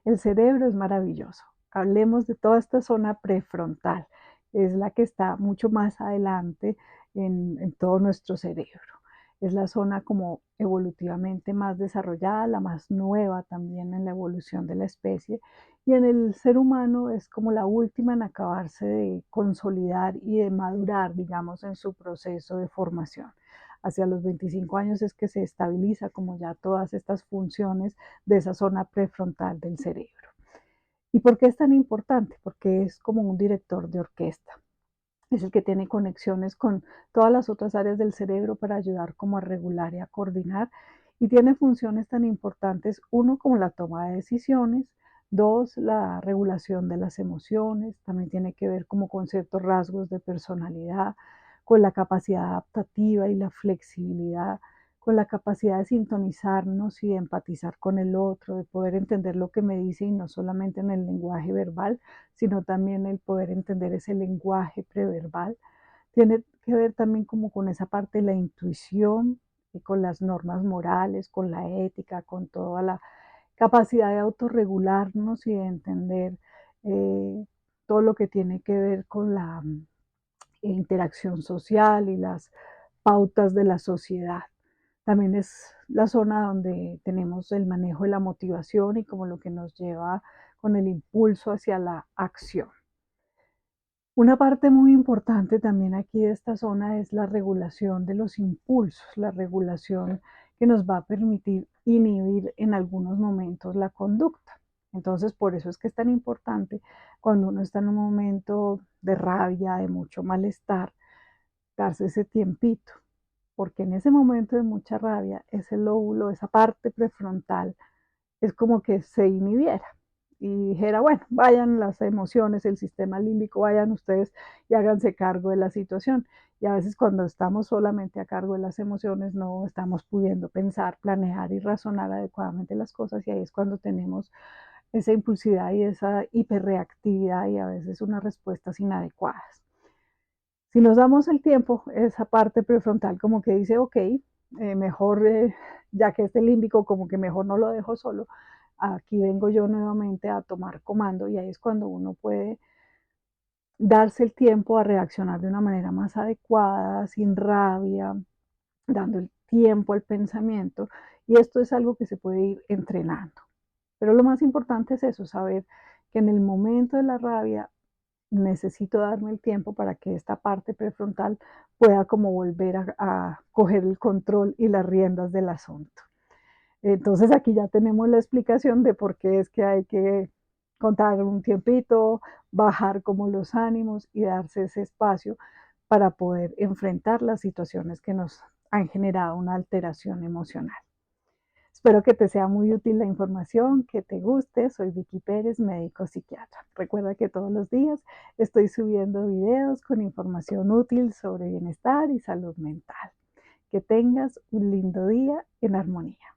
El cerebro es maravilloso. Hablemos de toda esta zona prefrontal, es la que está mucho más adelante en todo nuestro cerebro. Es la zona como evolutivamente más desarrollada, la más nueva también en la evolución de la especie. Y en el ser humano es como la última en acabarse de consolidar y de madurar, digamos, en su proceso de formación. Hacia los 25 años es que se estabiliza como ya todas estas funciones de esa zona prefrontal del cerebro. ¿Y por qué es tan importante? Porque es como un director de orquesta. Es el que tiene conexiones con todas las otras áreas del cerebro para ayudar como a regular y a coordinar. Y tiene funciones tan importantes, uno, como la toma de decisiones, dos, la regulación de las emociones, también tiene que ver como con ciertos rasgos de personalidad, con la capacidad adaptativa y la flexibilidad, con la capacidad de sintonizarnos y de empatizar con el otro, de poder entender lo que me dice y no solamente en el lenguaje verbal, sino también el poder entender ese lenguaje preverbal. Tiene que ver también como con esa parte de la intuición y con las normas morales, con la ética, con toda la capacidad de autorregularnos y de entender todo lo que tiene que ver con la interacción social y las pautas de la sociedad. También es la zona donde tenemos el manejo de la motivación y como lo que nos lleva con el impulso hacia la acción. Una parte muy importante también aquí de esta zona es la regulación de los impulsos, la regulación que nos va a permitir inhibir en algunos momentos la conducta. Entonces, por eso es que es tan importante cuando uno está en un momento de rabia, de mucho malestar, darse ese tiempito, porque en ese momento de mucha rabia, ese lóbulo, esa parte prefrontal, es como que se inhibiera y dijera, bueno, vayan las emociones, el sistema límbico, vayan ustedes y háganse cargo de la situación. Y a veces cuando estamos solamente a cargo de las emociones, no estamos pudiendo pensar, planear y razonar adecuadamente las cosas y ahí es cuando tenemos esa impulsividad y esa hiperreactividad y a veces unas respuestas inadecuadas. Si nos damos el tiempo, esa parte prefrontal como que dice, ok, mejor, ya que este límbico como que mejor no lo dejo solo, aquí vengo yo nuevamente a tomar comando y ahí es cuando uno puede darse el tiempo a reaccionar de una manera más adecuada, sin rabia, dando el tiempo al pensamiento y esto es algo que se puede ir entrenando. Pero lo más importante es eso, saber que en el momento de la rabia necesito darme el tiempo para que esta parte prefrontal pueda como volver a coger el control y las riendas del asunto. Entonces aquí ya tenemos la explicación de por qué es que hay que contar un tiempito, bajar como los ánimos y darse ese espacio para poder enfrentar las situaciones que nos han generado una alteración emocional. Espero que te sea muy útil la información, que te guste. Soy Vicky Pérez, médico psiquiatra. Recuerda que todos los días estoy subiendo videos con información útil sobre bienestar y salud mental. Que tengas un lindo día en armonía.